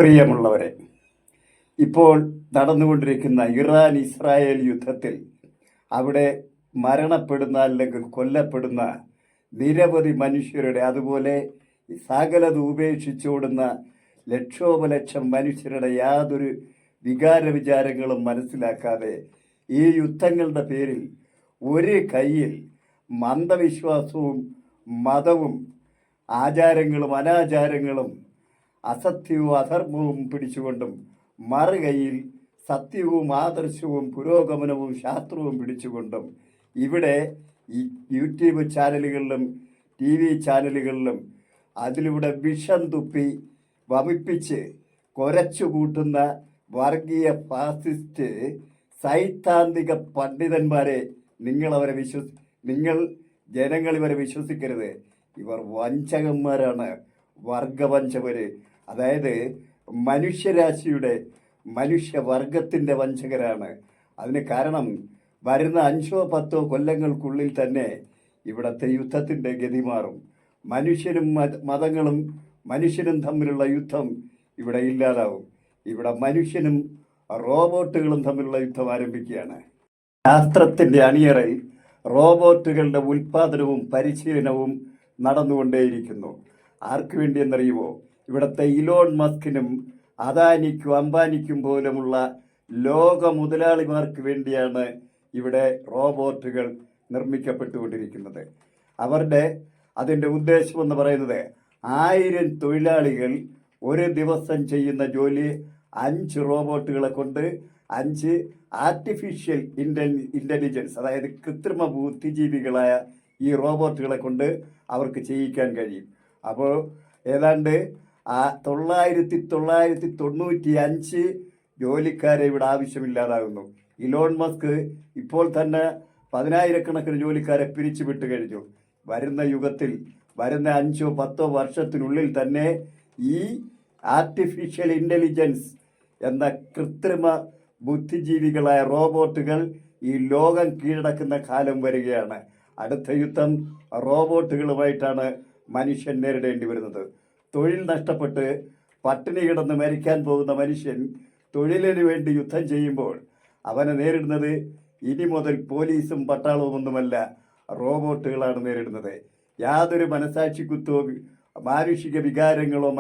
പ്രിയമുള്ളവരെ, ഇപ്പോൾ നടന്നുകൊണ്ടിരിക്കുന്ന ഇറാൻ ഇസ്രായേൽ യുദ്ധത്തിൽ അവിടെ മരണപ്പെടുന്ന അല്ലെങ്കിൽ കൊല്ലപ്പെടുന്ന നിരവധി മനുഷ്യരുടെ, അതുപോലെ സകലത് ഉപേക്ഷിച്ചോടുന്ന ലക്ഷോപലക്ഷം മനുഷ്യരുടെ യാതൊരു വിചാരങ്ങളും മനസ്സിലാക്കാതെ ഈ യുദ്ധങ്ങളുടെ പേരിൽ ഒരു കയ്യിൽ മന്ദവിശ്വാസവും മതവും ആചാരങ്ങളും അനാചാരങ്ങളും അസത്യവും അധർമ്മവും പിടിച്ചുകൊണ്ടും മറുകൈയിൽ സത്യവും ആദർശവും പുരോഗമനവും ശാസ്ത്രവും പിടിച്ചുകൊണ്ടും ഇവിടെ ഈ യൂട്യൂബ് ചാനലുകളിലും ടി വി ചാനലുകളിലും അതിലൂടെ വിഷം തുപ്പി വമിപ്പിച്ച് കുരച്ചു കൂട്ടുന്ന വർഗീയ ഫാസിസ്റ്റ് സൈദ്ധാന്തിക പണ്ഡിതന്മാരെ നിങ്ങൾ ജനങ്ങൾ ഇവരെ വിശ്വസിക്കരുത്. ഇവർ വഞ്ചകന്മാരാണ്, വർഗവഞ്ചകര്. അതായത് മനുഷ്യരാശിയുടെ മനുഷ്യവർഗത്തിൻ്റെ വഞ്ചകരാണ്. അതിന് കാരണം വരുന്ന 5-10 കൊല്ലങ്ങൾക്കുള്ളിൽ തന്നെ ഇവിടുത്തെ യുദ്ധത്തിൻ്റെ ഗതി മാറും. മനുഷ്യനും മതങ്ങളും മനുഷ്യനും തമ്മിലുള്ള യുദ്ധം ഇവിടെ ഇല്ലാതാവും. ഇവിടെ മനുഷ്യനും റോബോട്ടുകളും തമ്മിലുള്ള യുദ്ധം ആരംഭിക്കുകയാണ്. ശാസ്ത്രത്തിൻ്റെ അണിയറയിൽ റോബോട്ടുകളുടെ ഉൽപ്പാദനവും പരിശീലനവും നടന്നുകൊണ്ടേയിരിക്കുന്നു. ആർക്കു വേണ്ടി എന്നറിയുമോ? ഇവിടുത്തെ ഇലോൺ മസ്കിനും അദാനിക്കും അംബാനിക്കും പോലുമുള്ള ലോക മുതലാളിമാർക്ക് വേണ്ടിയാണ് ഇവിടെ റോബോട്ടുകൾ നിർമ്മിക്കപ്പെട്ടുകൊണ്ടിരിക്കുന്നത്. അതിൻ്റെ ഉദ്ദേശമെന്ന് പറയുന്നത് 1000 തൊഴിലാളികൾ ഒരു ദിവസം ചെയ്യുന്ന ജോലി 5 റോബോട്ടുകളെ കൊണ്ട് 5 ആർട്ടിഫിഷ്യൽ ഇൻ്റലിജൻസ്, അതായത് കൃത്രിമ ബുദ്ധിജീവികളായ ഈ റോബോട്ടുകളെ കൊണ്ട് അവർക്ക് ചെയ്യിക്കാൻ കഴിയും. അപ്പോൾ ഏതാണ്ട് 995 ജോലിക്കാരെ ഇവിടെ ആവശ്യമില്ലാതാകുന്നു. ഇലോൺ മസ്ക് ഇപ്പോൾ തന്നെ 10,000-കണക്കിന് ജോലിക്കാരെ പിരിച്ചുവിട്ട് കഴിഞ്ഞു. വരുന്ന യുഗത്തിൽ വരുന്ന 5-10 വർഷത്തിനുള്ളിൽ തന്നെ ഈ ആർട്ടിഫിഷ്യൽ ഇൻ്റലിജൻസ് എന്ന കൃത്രിമ ബുദ്ധിജീവികളായ റോബോട്ടുകൾ ഈ ലോകം കീഴടക്കുന്ന കാലം വരികയാണ്. അടുത്ത യുദ്ധം റോബോട്ടുകളുമായിട്ടാണ് മനുഷ്യൻ നേരിടേണ്ടി വരുന്നത്. തൊഴിൽ നഷ്ടപ്പെട്ട് പട്ടിണി കിടന്ന് മരിക്കാൻ പോകുന്ന മനുഷ്യൻ തൊഴിലിന് വേണ്ടി യുദ്ധം ചെയ്യുമ്പോൾ അവനെ നേരിടുന്നത് ഇനി മുതൽ പോലീസും പട്ടാളവും ഒന്നുമല്ല, റോബോട്ടുകളാണ് നേരിടുന്നത്. യാതൊരു മനസാക്ഷിക്കുത്തോ മാനുഷിക വികാരങ്ങളോ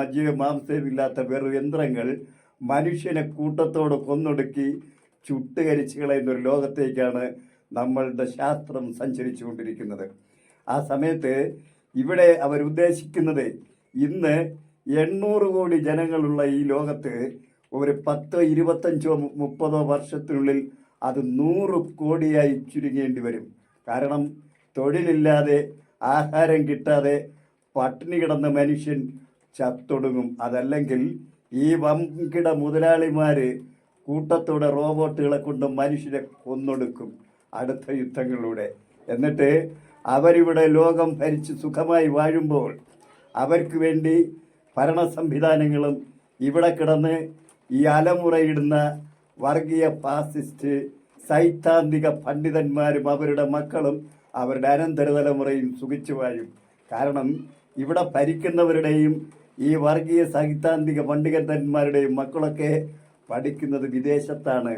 മാംസവും ഇല്ലാത്ത വെറും യന്ത്രങ്ങൾ മനുഷ്യനെ കൂട്ടത്തോട് കൊന്നൊടുക്കി ചുട്ടുകരിച്ചു കളയുന്ന ഒരു ലോകത്തേക്കാണ് നമ്മളുടെ ശാസ്ത്രം സഞ്ചരിച്ചു കൊണ്ടിരിക്കുന്നത്. ആ സമയത്ത് ഇവിടെ അവരുദ്ദേശിക്കുന്നത് ഇന്ന് 800 കോടി ജനങ്ങളുള്ള ഈ ലോകത്ത് ഒരു 10, 25, 30 വർഷത്തിനുള്ളിൽ അത് 100 കോടിയായി ചുരുങ്ങേണ്ടി വരും. കാരണം തൊഴിലില്ലാതെ ആഹാരം കിട്ടാതെ പട്ടിണി കിടന്ന മനുഷ്യൻ ചത്തൊടുങ്ങും. അതല്ലെങ്കിൽ ഈ വൻകിട മുതലാളിമാർ കൂട്ടത്തോടെ റോബോട്ടുകളെ കൊണ്ട് മനുഷ്യരെ കൊന്നൊടുക്കും അടുത്ത യുദ്ധങ്ങളിലൂടെ. എന്നിട്ട് അവരിവിടെ ലോകം ഭരിച്ച് സുഖമായി വാഴുമ്പോൾ അവർക്ക് വേണ്ടി ഭരണ സംവിധാനങ്ങളും ഇവിടെ കിടന്ന് ഈ അലമുറയിടുന്ന വർഗീയ ഫാസിസ്റ്റ് സൈദ്ധാന്തിക പണ്ഡിതന്മാരും അവരുടെ മക്കളും അവരുടെ അനന്തരതലമുറയും സുഖിച്ചു വാഴും. കാരണം ഇവിടെ ഭരിക്കുന്നവരുടെയും ഈ വർഗീയ സൈദ്ധാന്തിക പണ്ഡിതന്മാരുടെയും മക്കളൊക്കെ പഠിക്കുന്നത് വിദേശത്താണ്.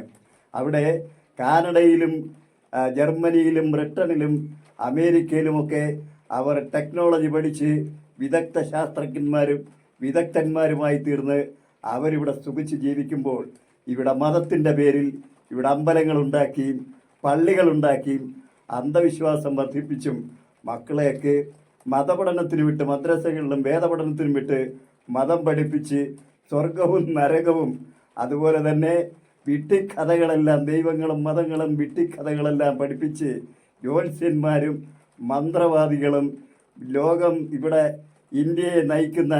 അവിടെ കാനഡയിലും ജർമ്മനിയിലും ബ്രിട്ടനിലും അമേരിക്കയിലുമൊക്കെ അവർ ടെക്നോളജി പഠിച്ച് വിദഗ്ധ ശാസ്ത്രജ്ഞന്മാരും വിദഗ്ധന്മാരുമായി തീർന്ന് അവരിവിടെ സുഖിച്ച് ജീവിക്കുമ്പോൾ ഇവിടെ മതത്തിൻ്റെ പേരിൽ ഇവിടെ അമ്പലങ്ങളുണ്ടാക്കിയും പള്ളികളുണ്ടാക്കിയും അന്ധവിശ്വാസം വർദ്ധിപ്പിച്ചും മക്കളെയൊക്കെ മതപഠനത്തിന് വിട്ട് മദ്രസകളിലും വേദപഠനത്തിനും വിട്ട് മതം പഠിപ്പിച്ച് സ്വർഗവും നരകവും അതുപോലെ തന്നെ വിട്ടിക്കഥകളെല്ലാം ദൈവങ്ങളും മതങ്ങളും വിട്ടിക്കഥകളെല്ലാം പഠിപ്പിച്ച് ജ്യോത്സ്യന്മാരും മന്ത്രവാദികളും ലോകം ഇവിടെ ഇന്ത്യയെ നയിക്കുന്ന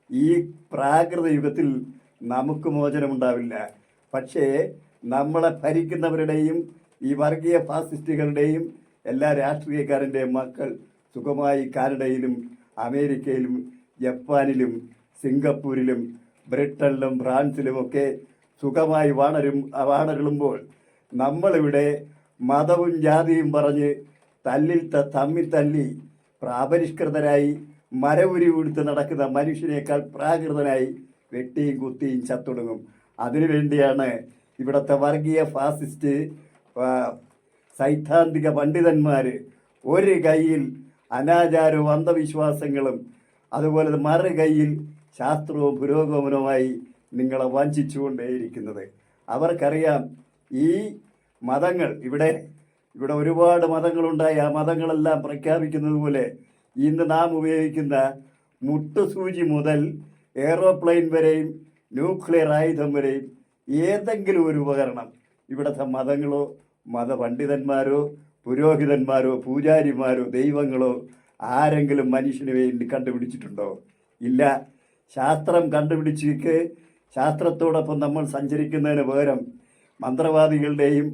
ഈ പ്രാകൃത യുഗത്തിൽ നമുക്ക് മോചനമുണ്ടാവില്ല. പക്ഷേ നമ്മളെ ഭരിക്കുന്നവരുടെയും ഈ വർഗീയ ഫാസിസ്റ്റുകളുടെയും എല്ലാ രാഷ്ട്രീയക്കാരൻ്റെയും മക്കൾ സുഖമായി കാനഡയിലും അമേരിക്കയിലും ജപ്പാനിലും സിംഗപ്പൂരിലും ബ്രിട്ടനിലും ഫ്രാൻസിലുമൊക്കെ സുഖമായി വാണരുളുമ്പോൾ നമ്മളിവിടെ മതവും ജാതിയും പറഞ്ഞ് തമ്മിൽ തല്ലി പ്രാപരിഷ്കൃതരായി മരവുരി കൊടുത്ത് നടക്കുന്ന മനുഷ്യനേക്കാൾ പ്രാകൃതനായി വെട്ടിയും കുത്തിയും ചത്തൊടുങ്ങും. അതിനുവേണ്ടിയാണ് ഇവിടുത്തെ വർഗീയ ഫാസിസ്റ്റ് സൈദ്ധാന്തിക പണ്ഡിതന്മാർ ഒരു കൈയിൽ അനാചാരവും അന്ധവിശ്വാസങ്ങളും അതുപോലെ മറു കൈയിൽ ശാസ്ത്രവും പുരോഗമനവുമായി നിങ്ങളെ വഞ്ചിച്ചുകൊണ്ടേയിരിക്കുന്നത്. അവർക്കറിയാം ഈ മതങ്ങൾ ഇവിടെ ഒരുപാട് മതങ്ങളുണ്ടായി. ആ മതങ്ങളെല്ലാം പ്രഖ്യാപിക്കുന്നത് പോലെ ഇന്ന് നാം ഉപയോഗിക്കുന്ന മുട്ടുസൂചി മുതൽ എയ്റോപ്ലെയിൻ വരെയും ന്യൂക്ലിയർ ആയുധം വരെയും ഏതെങ്കിലും ഒരു ഉപകരണം ഇവിടുത്തെ മതങ്ങളോ മതപണ്ഡിതന്മാരോ പുരോഹിതന്മാരോ പൂജാരിമാരോ ദൈവങ്ങളോ ആരെങ്കിലും മനുഷ്യന് വേണ്ടി കണ്ടുപിടിച്ചിട്ടുണ്ടോ? ഇല്ല. ശാസ്ത്രം കണ്ടുപിടിച്ചിട്ട് ശാസ്ത്രത്തോടൊപ്പം നമ്മൾ സഞ്ചരിക്കുന്നതിന് പകരം മന്ത്രവാദികളുടെയും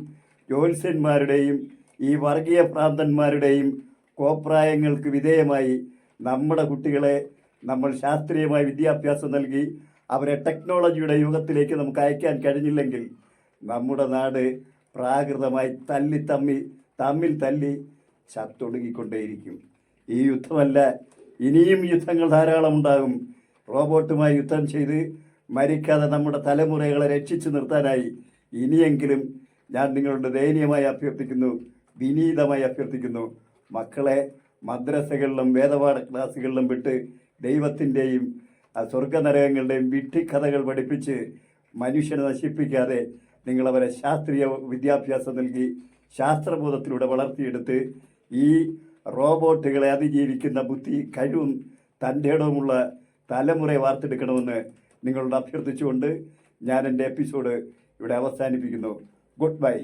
ജ്യോത്സ്യന്മാരുടെയും ഈ വർഗീയ ഭ്രാന്തന്മാരുടെയും കോപ്രായങ്ങൾക്ക് വിധേയമായി നമ്മുടെ കുട്ടികളെ നമ്മൾ ശാസ്ത്രീയമായ വിദ്യാഭ്യാസം നൽകി അവരെ ടെക്നോളജിയുടെ യുഗത്തിലേക്ക് നമുക്ക് അയക്കാൻ കഴിഞ്ഞില്ലെങ്കിൽ നമ്മുടെ നാട് പ്രാകൃതമായി തമ്മിൽ തല്ലി ചത്തൊടുങ്ങിക്കൊണ്ടേയിരിക്കും. ഈ യുദ്ധമല്ല, ഇനിയും യുദ്ധങ്ങൾ ധാരാളം ഉണ്ടാകും. റോബോട്ടുമായി യുദ്ധം ചെയ്ത് മരിക്കാതെ നമ്മുടെ തലമുറകളെ രക്ഷിച്ചു നിർത്താനായി ഇനിയെങ്കിലും ഞാൻ നിങ്ങളുടെ ദയനീയമായി അഭ്യർത്ഥിക്കുന്നു, വിനീതമായി അഭ്യർത്ഥിക്കുന്നു, മക്കളെ മദ്രസകളിലും വേദപാഠ ക്ലാസ്സുകളിലും വിട്ട് ദൈവത്തിൻ്റെയും സ്വർഗനരകങ്ങളുടെയും വിഡ്ഢിക്കഥകൾ പഠിപ്പിച്ച് മനുഷ്യനെ നശിപ്പിക്കാതെ നിങ്ങളവരെ ശാസ്ത്രീയ വിദ്യാഭ്യാസം നൽകി ശാസ്ത്രബോധത്തിലൂടെ വളർത്തിയെടുത്ത് ഈ റോബോട്ടുകളെ അതിജീവിക്കുന്ന ബുദ്ധി കഴിവും തൻ്റെ ഇടവുമുള്ള തലമുറയെ വാർത്തെടുക്കണമെന്ന് നിങ്ങളോട് അഭ്യർത്ഥിച്ചുകൊണ്ട് ഞാൻ എൻ്റെ എപ്പിസോഡ് ഇവിടെ അവസാനിപ്പിക്കുന്നു. Good bye.